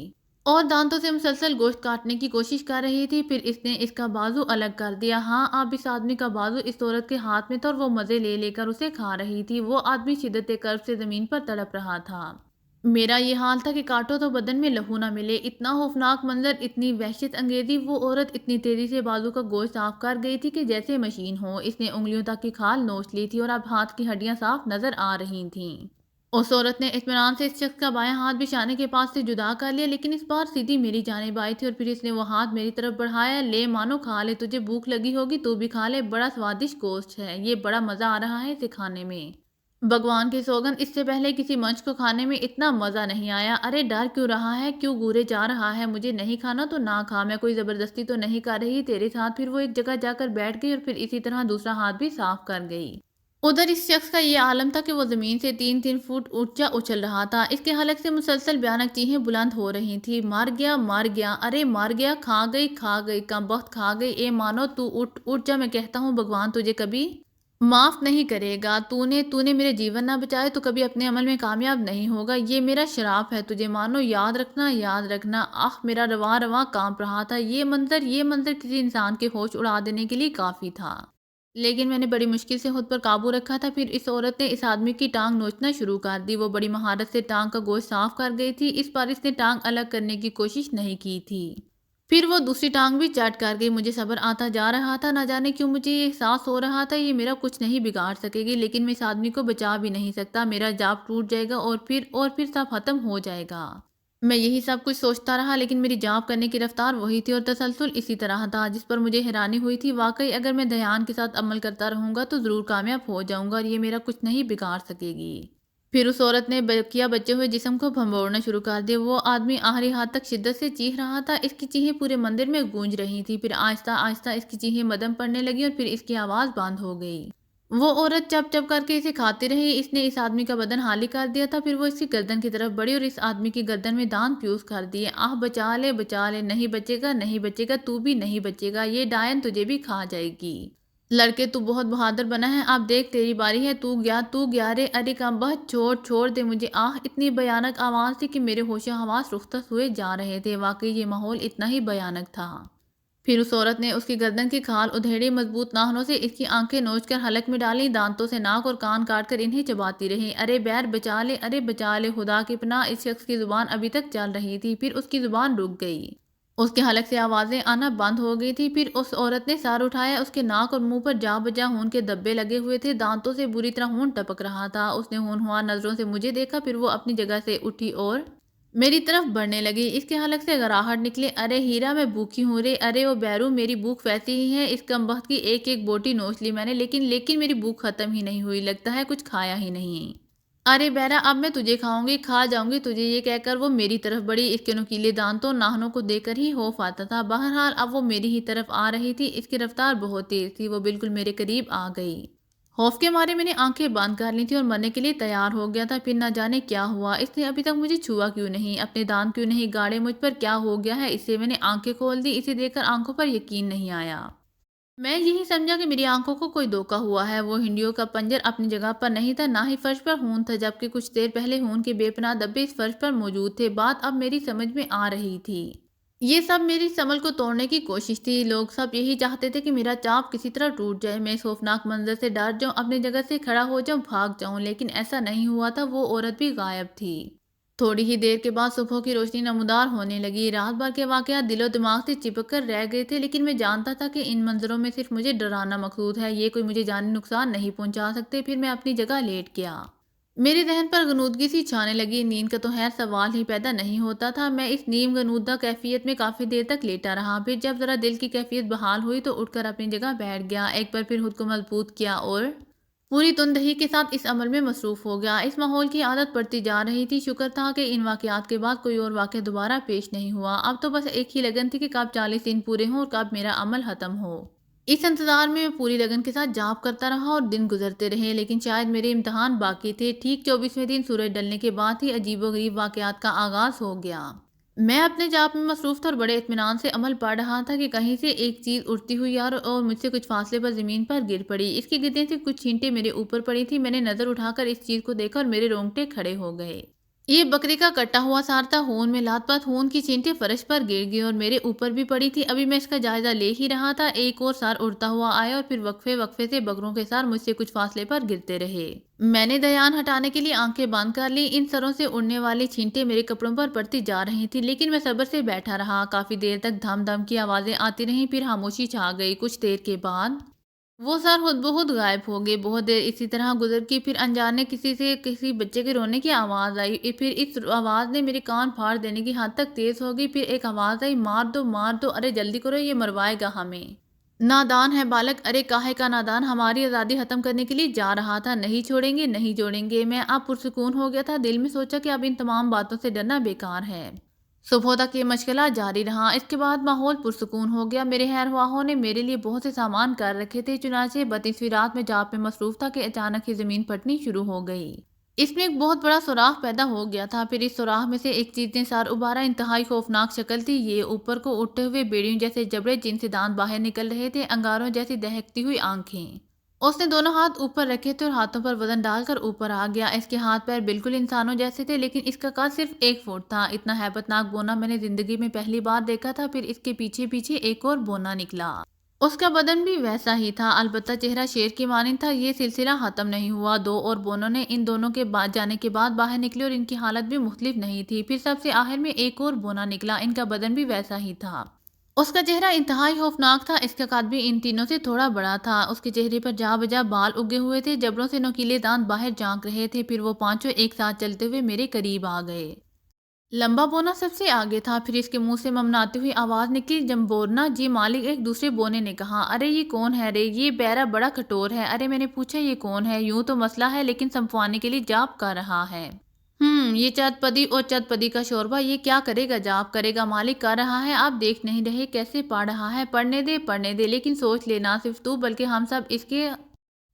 اور دانتوں سے مسلسل گوشت کاٹنے کی کوشش کر رہی تھی۔ پھر اس نے اس کا بازو الگ کر دیا۔ ہاں، اب اس آدمی کا بازو اس عورت کے ہاتھ میں تھا، اور وہ مزے لے لے کر اسے کھا رہی تھی۔ وہ آدمی شدت کرب سے زمین پر تڑپ رہا تھا۔ میرا یہ حال تھا کہ کاٹو تو بدن میں لہو نہ ملے، اتنا خوفناک منظر، اتنی وحشت انگیزی۔ وہ عورت اتنی تیزی سے بازو کا گوشت صاف کر گئی تھی کہ جیسے مشین ہو، اس نے انگلیوں تک کی کھال نوچ لی تھی، اور اب ہاتھ کی ہڈیاں صاف نظر آ رہی تھیں۔ اس عورت نے اطمینان سے اس شخص کا بایاں ہاتھ بھی شانے کے پاس سے جدا کر لیا، لیکن اس بار سیدھی میری جانب آئی تھی، اور پھر اس نے وہ ہاتھ میری طرف بڑھایا۔ لے مانو، کھا لے، تجھے بھوک لگی ہوگی، تو بھی کھا لے، بڑا سوادشٹ گوشت ہے، یہ بڑا مزہ آ رہا ہے اسے کھانے میں۔ بھگوان کی سوگند، اس سے پہلے کسی منچ کو کھانے میں اتنا مزہ نہیں آیا۔ ارے ڈر کیوں رہا ہے، کیوں گھورے جا رہا ہے؟ مجھے نہیں کھانا تو نہ کھا، میں کوئی زبردستی تو نہیں کر رہی تیرے ساتھ۔ پھر وہ ایک جگہ جا کر بیٹھ گئی، اور پھر اسی طرح دوسرا ہاتھ بھی صاف کر گئی۔ ادھر اس شخص کا یہ عالم تھا کہ وہ زمین سے 3 فٹ اونچا اچھل رہا تھا، اس کے حلق سے مسلسل بھیانک چیخیں بلند ہو رہی تھی، مر گیا، مر گیا، ارے مر گیا، کھا گئی، کمبخت کھا گئی، اے مانو تو اٹھ جا، میں کہتا ہوں بھگوان تجھے کبھی معاف نہیں کرے گا، تو نے میرے جیون نہ بچائے تو کبھی اپنے عمل میں کامیاب نہیں ہوگا، یہ میرا شراپ ہے تجھے، مانو، یاد رکھنا، یاد رکھنا۔ آہ، میرا رواں کانپ رہا تھا، یہ منظر کسی انسان کے ہوش اڑا دینے کے لیے کافی تھا، لیکن میں نے بڑی مشکل سے خود پر قابو رکھا تھا۔ پھر اس عورت نے اس آدمی کی ٹانگ نوچنا شروع کر دی۔ وہ بڑی مہارت سے ٹانگ کا گوشت صاف کر گئی تھی، اس بار اس نے ٹانگ الگ کرنے کی کوشش نہیں کی تھی۔ پھر وہ دوسری ٹانگ بھی چاٹ کر گئی۔ مجھے صبر آتا جا رہا تھا، نہ جانے کیوں مجھے یہ احساس ہو رہا تھا یہ میرا کچھ نہیں بگاڑ سکے گی، لیکن میں اس آدمی کو بچا بھی نہیں سکتا، میرا جاب ٹوٹ جائے گا، اور پھر سب ختم ہو جائے گا۔ میں یہی سب کچھ سوچتا رہا، لیکن میری جاب کرنے کی رفتار وہی تھی، اور تسلسل اسی طرح تھا، جس پر مجھے حیرانی ہوئی تھی۔ واقعی اگر میں دھیان کے ساتھ عمل کرتا رہوں گا تو ضرور کامیاب ہو جاؤں گا، اور یہ میرا کچھ نہیں بگاڑ سکے گی۔ پھر اس عورت نے کیا بچے ہوئے جسم کو بھنبوڑنا شروع کر دیا۔ وہ آدمی آخری حد تک شدت سے چیخ رہا تھا، اس کی چیخیں پورے مندر میں گونج رہی تھی۔ پھر آہستہ آہستہ اس کی چیخیں مدھم پڑنے لگیں، اور پھر اس کی آواز بند ہو گئی۔ وہ عورت چپ چپ کر کے اسے کھاتی رہی۔ اس نے اس آدمی کا بدن خالی کر دیا تھا، پھر وہ اس کی گردن کی طرف بڑھی، اور اس آدمی کی گردن میں دانت پیوست کر دیے۔ آہ، بچا لے، بچا لے، نہیں بچے گا، نہیں بچے گا، تو بھی نہیں بچے گا، یہ ڈائن تجھے بھی کھا جائے گی۔ لڑکے، تو بہت بہادر بنا ہے، اب دیکھ تیری باری ہے، تو گیا رے، ارے کمبخت، چھوڑ دے مجھے۔ آہ، اتنی بھیانک آواز تھی کہ میرے ہوش و حواس رخصت ہوئے جا رہے تھے، واقعی یہ ماحول اتنا ہی بھیانک تھا۔ پھر اس عورت نے اس کی گردن کی کھال ادھیڑی، مضبوط ناخنوں سے اس کی آنکھیں نوچ کر حلق میں ڈالیں، دانتوں سے ناک اور کان کاٹ کر انہیں چباتی رہی۔ ارے بیر، بچا لے، ارے بچا لے، خدا کی پناہ۔ اس شخص کی زبان ابھی تک چل رہی تھی، پھر اس کی زبان رک گئی، اس کے حلق سے آوازیں آنا بند ہو گئی تھی۔ پھر اس عورت نے سر اٹھایا، اس کے ناک اور منہ پر جا بجا خون کے دھبے لگے ہوئے تھے، دانتوں سے بری طرح خون ٹپک رہا تھا۔ اس نے ہونہار نظروں سے مجھے دیکھا، پھر وہ اپنی جگہ سے اٹھی اور میری طرف بڑھنے لگی، اس کے حلق سے گراہٹ نکلے، ارے ہیرا میں بھوکی ہوں رے، ارے وہ بیرو میری بھوک ویسی ہی ہے، اس کمبخت کی ایک ایک بوٹی نوچ لی میں نے، لیکن میری بھوک ختم ہی نہیں ہوئی، لگتا ہے کچھ کھایا ہی نہیں۔ ارے بیرا اب میں تجھے کھاؤں گی، کھا جاؤں گی تجھے، یہ کہہ کر وہ میری طرف بڑھی، اس کے نوکیلے دانتوں ناخنوں کو دیکھ کر ہی خوف آتا تھا۔ بہرحال اب وہ میری ہی طرف آ رہی تھی، اس کی رفتار بہت تیز تھی، وہ بالکل میرے قریب آ گئی۔ خوف کے مارے میں نے آنکھیں بند کر لی تھی اور مرنے کے لیے تیار ہو گیا تھا، پھر نہ جانے کیا ہوا، اس نے ابھی تک مجھے چھوا کیوں نہیں، اپنے دانت کیوں نہیں گاڑے، مجھ پر کیا ہو گیا ہے، اس سے میں نے آنکھیں کھول دی، اسے دیکھ کر آنکھوں پر یقین نہیں آیا۔ میں یہی سمجھا کہ میری آنکھوں کو کوئی دھوکا ہوا ہے، وہ ہنڈیوں کا پنجر اپنی جگہ پر نہیں تھا، نہ ہی فرش پر خون تھا، جبکہ کچھ دیر پہلے خون کے بے پناہ دھبے اس فرش پر موجود تھے۔ بات اب میری سمجھ میں آ رہی تھی۔ یہ سب میری سمجھ کو توڑنے کی کوشش تھی، لوگ سب یہی چاہتے تھے کہ میرا چاپ کسی طرح ٹوٹ جائے، میں اس خوفناک منظر سے ڈر جاؤں، اپنی جگہ سے کھڑا ہو جاؤں، بھاگ جاؤں، لیکن ایسا نہیں ہوا تھا، وہ عورت بھی غائب تھی۔ تھوڑی ہی دیر کے بعد صبح کی روشنی نمودار ہونے لگی، رات بھر کے واقعات دل و دماغ سے چپک کر رہ گئے تھے، لیکن میں جانتا تھا کہ ان منظروں میں صرف مجھے ڈرانا مقصود ہے، یہ کوئی مجھے جانی نقصان نہیں پہنچا سکتے۔ پھر میں اپنی جگہ لیٹ گیا۔ میرے ذہن پر غنودگی سی چھانے لگی، نیند کا تو خیر سوال ہی پیدا نہیں ہوتا تھا، میں اس نیم غنودہ کیفیت میں کافی دیر تک لیٹا رہا، پھر جب ذرا دل کی کیفیت بحال ہوئی تو اٹھ کر اپنی جگہ بیٹھ گیا، ایک بار پھر خود کو مضبوط کیا اور پوری تندہی کے ساتھ اس عمل میں مصروف ہو گیا۔ اس ماحول کی عادت پڑتی جا رہی تھی، شکر تھا کہ ان واقعات کے بعد کوئی اور واقعہ دوبارہ پیش نہیں ہوا، اب تو بس ایک ہی لگن تھی کہ کب 40 دن پورے ہوں اور کب میرا عمل ختم ہو۔ اس انتظار میں پوری لگن کے ساتھ جاپ کرتا رہا اور دن گزرتے رہے، لیکن شاید میرے امتحان باقی تھے۔ ٹھیک 24ویں دن سورج ڈلنے کے بعد ہی عجیب و غریب واقعات کا آغاز ہو گیا۔ میں اپنے جاپ میں مصروف تھا اور بڑے اطمینان سے عمل پڑھ رہا تھا کہ کہیں سے ایک چیز اڑتی ہوئی اور مجھ سے کچھ فاصلے پر زمین پر گر پڑی، اس کی گردیں سے کچھ چھینٹیں میرے اوپر پڑی تھی، میں نے نظر اٹھا کر اس چیز کو دیکھا اور میرے رونگٹے کھڑے ہو گئے۔ یہ بکری کا کٹا ہوا سار تھا، خون میں لات پات، خون کی چھینٹیں فرش پر گر گئی اور میرے اوپر بھی پڑی تھی۔ ابھی میں اس کا جائزہ لے ہی رہا تھا، ایک اور سار اڑتا ہوا آیا اور پھر وقفے وقفے سے بکروں کے سار مجھ سے کچھ فاصلے پر گرتے رہے۔ میں نے دھیان ہٹانے کے لیے آنکھیں بند کر لی، ان سروں سے اڑنے والی چھینٹیں میرے کپڑوں پر پڑتی جا رہی تھی، لیکن میں صبر سے بیٹھا رہا، کافی دیر تک دھم دھم کی آوازیں آتی رہیں، پھر خاموشی چھا گئی۔ کچھ دیر کے بعد وہ سر خود بخود غائب ہو گئے۔ بہت دیر اسی طرح گزر گئی، پھر انجانے کسی بچے کے رونے کی آواز آئی، پھر اس آواز نے میرے کان پھاڑ دینے کی حد تک تیز ہو گئی، پھر ایک آواز آئی، مار دو مار دو، ارے جلدی کرو یہ مروائے گا ہمیں، نادان ہے بالک، ارے کاہے کا نادان، ہماری آزادی ختم کرنے کے لیے جا رہا تھا، نہیں چھوڑیں گے نہیں جوڑیں گے۔ میں اب پرسکون ہو گیا تھا، دل میں سوچا کہ اب ان تمام باتوں سے ڈرنا بیکار ہے۔ صبح تک یہ مشغلہ جاری رہا، اس کے بعد ماحول پرسکون ہو گیا۔ میرے خیر خواہوں نے میرے لیے بہت سے سامان کر رکھے تھے، چنانچہ 32ویں رات میں جاپ میں مصروف تھا کہ اچانک ہی زمین پھٹنی شروع ہو گئی۔ اس میں ایک بہت بڑا سوراخ پیدا ہو گیا تھا، پھر اس سوراخ میں سے ایک چیز نے سار ابھارا، انتہائی خوفناک شکل تھی یہ، اوپر کو اٹھتے ہوئے بیڑیوں جیسے جبڑے جن سے دانت باہر نکل رہے تھے، انگاروں جیسی دہکتی ہوئی آنکھیں۔ اس نے دونوں ہاتھ اوپر رکھے تھے اور ہاتھوں پر وزن ڈال کر اوپر آ گیا۔ اس کے ہاتھ پیر بالکل انسانوں جیسے تھے، لیکن اس کا قد صرف 1 فٹ تھا۔ اتنا ہیبت ناک بونا میں نے زندگی میں پہلی بار دیکھا تھا۔ پھر اس کے پیچھے پیچھے ایک اور بونا نکلا، اس کا بدن بھی ویسا ہی تھا، البتہ چہرہ شیر کی مانند تھا۔ یہ سلسلہ ختم نہیں ہوا، 2 اور بونوں نے ان دونوں کے جانے کے بعد باہر نکلے اور ان کی حالت بھی مختلف نہیں تھی۔ پھر سب سے آخر میں ایک اور بونا نکلا، ان کا بدن بھی ویسا ہی تھا، اس کا چہرہ انتہائی خوفناک تھا، اس کا قد بھی ان تینوں سے تھوڑا بڑا تھا، اس کے چہرے پر جا بجا بال اگے ہوئے تھے، جبڑوں سے نوکیلے دانت باہر جھانک رہے تھے۔ پھر وہ پانچوں ایک ساتھ چلتے ہوئے میرے قریب آ گئے۔ لمبا بونا سب سے آگے تھا، پھر اس کے منہ سے ممناتی ہوئی آواز نکلی، جمبورنا جی مالک، ایک دوسرے بونے نے کہا۔ ارے یہ کون ہے رے، یہ بیرا بڑا کٹور ہے۔ ارے میں نے پوچھا یہ کون ہے، یوں تو مسئلہ ہے لیکن سنپوانے کے لیے جاپ کر رہا ہے۔ یہ چت پدی اور چت پدی کا شوربہ، یہ کیا کرے گا، جاپ کرے گا، مالک کر رہا ہے، آپ دیکھ نہیں رہے کیسے پڑھ رہا ہے، پڑھنے دے، لیکن سوچ لے، نہ صرف تو بلکہ ہم سب اس کے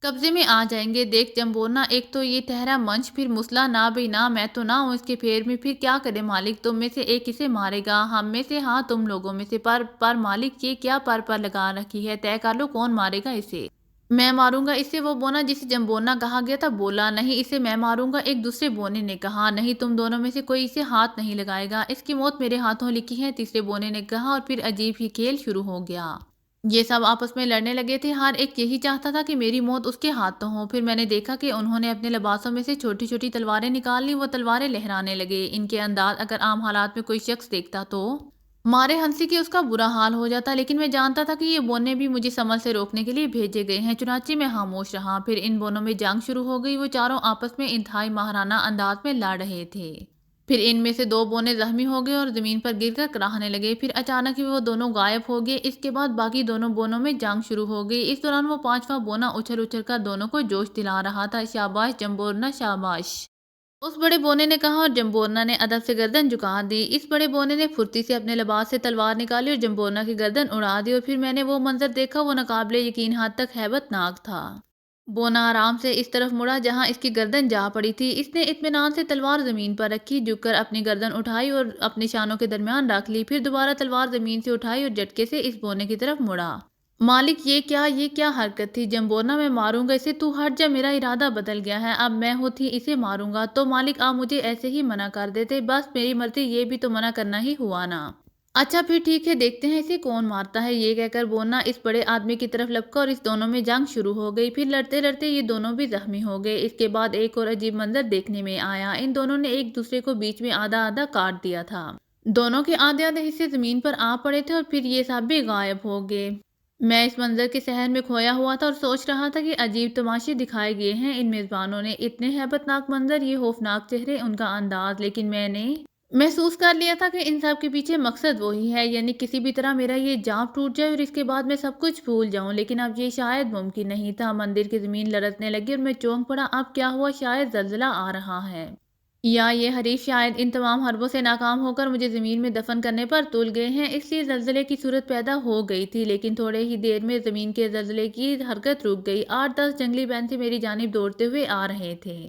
قبضے میں آ جائیں گے۔ دیکھ جمبورنا، ایک تو یہ ٹہرا منچ، پھر مسلح، نہ بھئی نہ، میں تو نہ ہوں اس کے پھیر میں، پھر کیا کرے مالک، تم میں سے ایک اسے مارے گا، ہم میں سے، ہاں تم لوگوں میں سے، پر مالک یہ کیا پر لگا رکھی ہے، طے کر لو کون مارے گا اسے۔ میں ماروں گا اسے، وہ بونا جسے جمبورنا کہا گیا تھا بولا۔ نہیں اسے میں ماروں گا، ایک دوسرے بونے نے کہا۔ نہیں تم دونوں میں سے کوئی اسے ہاتھ نہیں لگائے گا، اس کی موت میرے ہاتھوں لکھی ہے، تیسرے بونے نے کہا، اور پھر عجیب ہی کھیل شروع ہو گیا۔ یہ سب آپس میں لڑنے لگے تھے، ہر ایک یہی چاہتا تھا کہ میری موت اس کے ہاتھوں ہو۔ پھر میں نے دیکھا کہ انہوں نے اپنے لباسوں میں سے چھوٹی چھوٹی تلواریں نکال لیں، وہ تلواریں لہرانے لگے۔ ان کے انداز اگر عام حالات میں کوئی شخص دیکھتا تو مارے ہنسی کے اس کا برا حال ہو جاتا، لیکن میں جانتا تھا کہ یہ بونے بھی مجھے سمل سے روکنے کے لیے بھیجے گئے ہیں، چنانچہ میں خاموش رہا۔ پھر ان بونوں میں جنگ شروع ہو گئی، وہ چاروں آپس میں انتہائی ماہرانہ انداز میں لڑ رہے تھے۔ پھر ان میں سے 2 بونے زخمی ہو گئے اور زمین پر گر کر کراہنے لگے۔ پھر اچانک ہی وہ دونوں غائب ہو گئے۔ اس کے بعد باقی دونوں بونوں میں جنگ شروع ہو گئی۔ اس دوران وہ 5واں بونا اچھل اچھل کر دونوں کو جوش دلا رہا تھا۔ شاباش جمبورنا شاباش، اس بڑے بونے نے کہا، اور جمبورنا نے ادب سے گردن جھکا دی۔ اس بڑے بونے نے پھرتی سے اپنے لباس سے تلوار نکالی اور جمبورنا کی گردن اڑا دی، اور پھر میں نے وہ منظر دیکھا، وہ ناقابل یقین حد تک ہیبت ناک تھا۔ بونا آرام سے اس طرف مڑا جہاں اس کی گردن جا پڑی تھی۔ اس نے اطمینان سے تلوار زمین پر رکھی، جھک کر اپنی گردن اٹھائی اور اپنے شانوں کے درمیان رکھ لی، پھر دوبارہ تلوار زمین سے اٹھائی اور جھٹکے سے اس بونے کی طرف مڑا۔ مالک یہ کیا حرکت تھی؟ جمبورنا، میں ماروں گا اسے، تو ہٹ جا، میرا ارادہ بدل گیا ہے، اب میں ہوتی اسے ماروں گا۔ تو مالک آپ مجھے ایسے ہی منع کر دیتے، بس میری مرضی، یہ بھی تو منع کرنا ہی ہوا نا۔ اچھا پھر ٹھیک ہے، دیکھتے ہیں اسے کون مارتا ہے۔ یہ کہہ کر بونا اس بڑے آدمی کی طرف لپکا اور اس دونوں میں جنگ شروع ہو گئی۔ پھر لڑتے لڑتے یہ دونوں بھی زخمی ہو گئے۔ اس کے بعد ایک اور عجیب منظر دیکھنے میں آیا، ان دونوں نے ایک دوسرے کو بیچ میں آدھا آدھا کاٹ دیا تھا۔ دونوں کے آدھے آدھے حصے زمین پر آ پڑے تھے اور پھر یہ سب بھی غائب ہو گئے۔ میں اس منظر کے سحر میں کھویا ہوا تھا اور سوچ رہا تھا کہ عجیب تماشے دکھائے گئے ہیں ان میزبانوں نے، اتنے ہیبت ناک منظر، یہ خوفناک چہرے، ان کا انداز، لیکن میں نے محسوس کر لیا تھا کہ ان سب کے پیچھے مقصد وہی ہے، یعنی کسی بھی طرح میرا یہ جام ٹوٹ جائے اور اس کے بعد میں سب کچھ بھول جاؤں، لیکن اب یہ شاید ممکن نہیں تھا۔ مندر کی زمین لرزنے لگی اور میں چونک پڑا، اب کیا ہوا؟ شاید زلزلہ آ رہا ہے، یا یہ حریف شاید ان تمام حربوں سے ناکام ہو کر مجھے زمین میں دفن کرنے پر تل گئے ہیں، اس لیے زلزلے کی صورت پیدا ہو گئی تھی۔ لیکن تھوڑے ہی دیر میں زمین کے زلزلے کی حرکت رک گئی۔ 8-10 جنگلی بینسے میری جانب دوڑتے ہوئے آ رہے تھے۔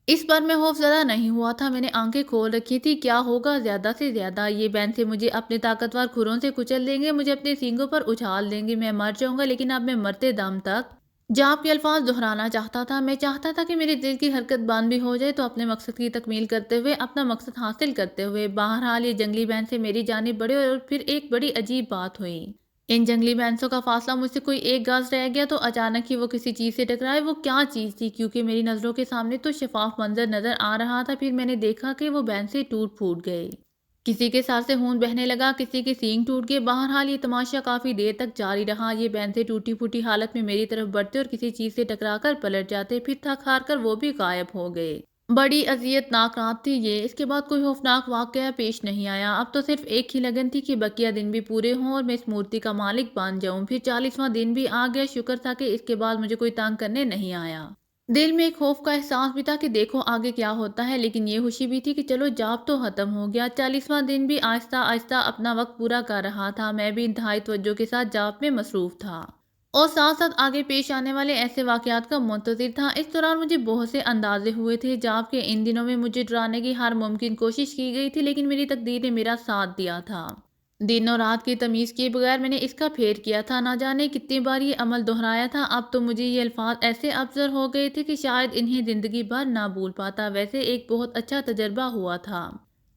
اس پر میں خوف زدہ نہیں ہوا تھا، میں نے آنکھیں کھول رکھی تھی۔ کیا ہوگا؟ زیادہ سے زیادہ یہ بینسے مجھے اپنے طاقتور کھروں سے کچل دیں گے، مجھے اپنے سینگوں پر اچھال دیں گے، میں مر جاؤں گا۔ لیکن اب میں مرتے دم تک جاب کے الفاظ دہرانا چاہتا تھا۔ میں چاہتا تھا کہ میرے دل کی حرکت بند بھی ہو جائے تو اپنے مقصد کی تکمیل کرتے ہوئے، اپنا مقصد حاصل کرتے ہوئے۔ بہرحال یہ جنگلی بینسے میری جانب بڑھے اور پھر ایک بڑی عجیب بات ہوئی۔ ان جنگلی بینسوں کا فاصلہ مجھ سے کوئی 1 گز رہ گیا تو اچانک ہی وہ کسی چیز سے ٹکرائے۔ وہ کیا چیز تھی؟ کیونکہ میری نظروں کے سامنے تو شفاف منظر نظر آ رہا تھا۔ پھر میں نے دیکھا کہ وہ بینسے ٹوٹ پھوٹ گئے، کسی کے سر سے خون بہنے لگا، کسی کے سینگ ٹوٹ گئے۔ بہرحال یہ تماشا کافی دیر تک جاری رہا۔ یہ بینسے ٹوٹی پھوٹی حالت میں میری طرف بڑھتے اور کسی چیز سے ٹکرا کر پلٹ جاتے، پھر تھک ہار کر وہ بھی غائب ہو گئے۔ بڑی اذیت ناک رات تھی یہ۔ اس کے بعد کوئی خوفناک واقعہ پیش نہیں آیا۔ اب تو صرف ایک ہی لگن تھی کہ بقیہ دن بھی پورے ہوں اور میں اس مورتی کا مالک بن جاؤں۔ پھر 40واں دن بھی آ گیا۔ شکر تھا کہ اس کے بعد مجھے کوئی تنگ کرنے نہیں آیا۔ دل میں ایک خوف کا احساس بھی تھا کہ دیکھو آگے کیا ہوتا ہے، لیکن یہ خوشی بھی تھی کہ چلو جاب تو ختم ہو گیا۔ 40واں دن بھی آہستہ آہستہ اپنا وقت پورا کر رہا تھا۔ میں بھی انتہائی توجہ کے ساتھ جاب میں مصروف تھا اور ساتھ ساتھ آگے پیش آنے والے ایسے واقعات کا منتظر تھا۔ اس دوران مجھے بہت سے اندازے ہوئے تھے۔ جاب کے ان دنوں میں مجھے ڈرانے کی ہر ممکن کوشش کی گئی تھی، لیکن میری تقدیر نے میرا ساتھ دیا تھا۔ دن اور رات کی تمیز کیے بغیر میں نے اس کا پھیر کیا تھا۔ نہ جانے کتنی بار یہ عمل دہرایا تھا۔ اب تو مجھے یہ الفاظ ایسے ابزر ہو گئے تھے کہ شاید انہیں زندگی بھر نہ بھول پاتا۔ ویسے ایک بہت اچھا تجربہ ہوا تھا۔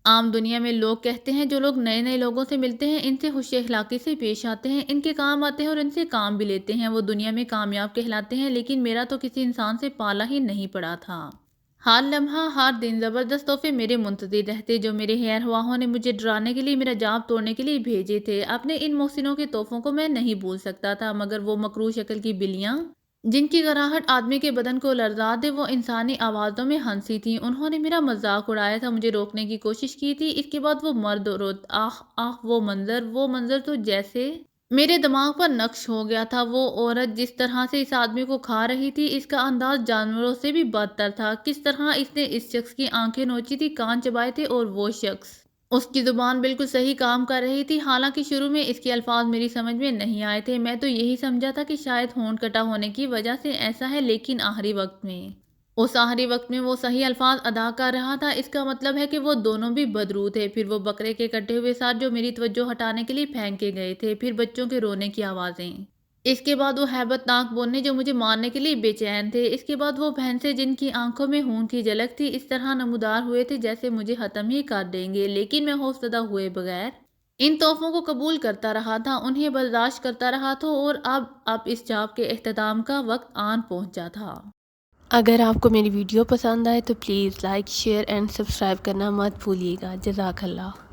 عام دنیا میں لوگ کہتے ہیں جو لوگ نئے نئے لوگوں سے ملتے ہیں، ان سے خوش اخلاقی سے پیش آتے ہیں، ان کے کام آتے ہیں اور ان سے کام بھی لیتے ہیں، وہ دنیا میں کامیاب کہلاتے ہیں۔ لیکن میرا تو کسی انسان سے پالا ہی نہیں پڑا تھا۔ ہر لمحہ، ہر دن زبردست تحفے میرے منتظر رہتے جو میرے خیر خواہوں نے مجھے ڈرانے کے لیے، میرا جاب توڑنے کے لیے بھیجے تھے۔ اپنے ان محسنوں کے تحفوں کو میں نہیں بھول سکتا تھا، مگر وہ مکروہ شکل کی بلیاں جن کی گراہٹ آدمی کے بدن کو لرزا دے، وہ انسانی آوازوں میں ہنسی تھیں۔ انہوں نے میرا مذاق اڑایا تھا، مجھے روکنے کی کوشش کی تھی۔ اس کے بعد وہ مرد عورت، آہ آہ، وہ منظر تو جیسے میرے دماغ پر نقش ہو گیا تھا۔ وہ عورت جس طرح سے اس آدمی کو کھا رہی تھی، اس کا انداز جانوروں سے بھی بدتر تھا۔ کس طرح اس نے اس شخص کی آنکھیں نوچی تھی، کان چبائے تھے، اور وہ شخص، اس کی زبان بالکل صحیح کام کر رہی تھی۔ حالانکہ شروع میں اس کے الفاظ میری سمجھ میں نہیں آئے تھے، میں تو یہی سمجھا تھا کہ شاید ہونٹ کٹا ہونے کی وجہ سے ایسا ہے، لیکن آخری وقت میں وہ صحیح الفاظ ادا کر رہا تھا۔ اس کا مطلب ہے کہ وہ دونوں بھی بدرو تھے۔ پھر وہ بکرے کے کٹے ہوئے سر جو میری توجہ ہٹانے کے لیے پھینکے گئے تھے، پھر بچوں کے رونے کی آوازیں، اس کے بعد وہ ہیبت ناک بونے جو مجھے مارنے کے لیے بے چین تھے، اس کے بعد وہ بھینسے جن کی آنکھوں میں خون کی جھلک تھی، اس طرح نمودار ہوئے تھے جیسے مجھے ختم ہی کر دیں گے۔ لیکن میں خوف زدہ ہوئے بغیر ان تحفوں کو قبول کرتا رہا تھا، انہیں برداشت کرتا رہا تھا، اور اب اس جاب کے اختتام کا وقت آن پہنچا تھا۔ اگر آپ کو میری ویڈیو پسند آئے تو please like, share and subscribe کرنا مت بھولیے گا۔ جزاک اللہ۔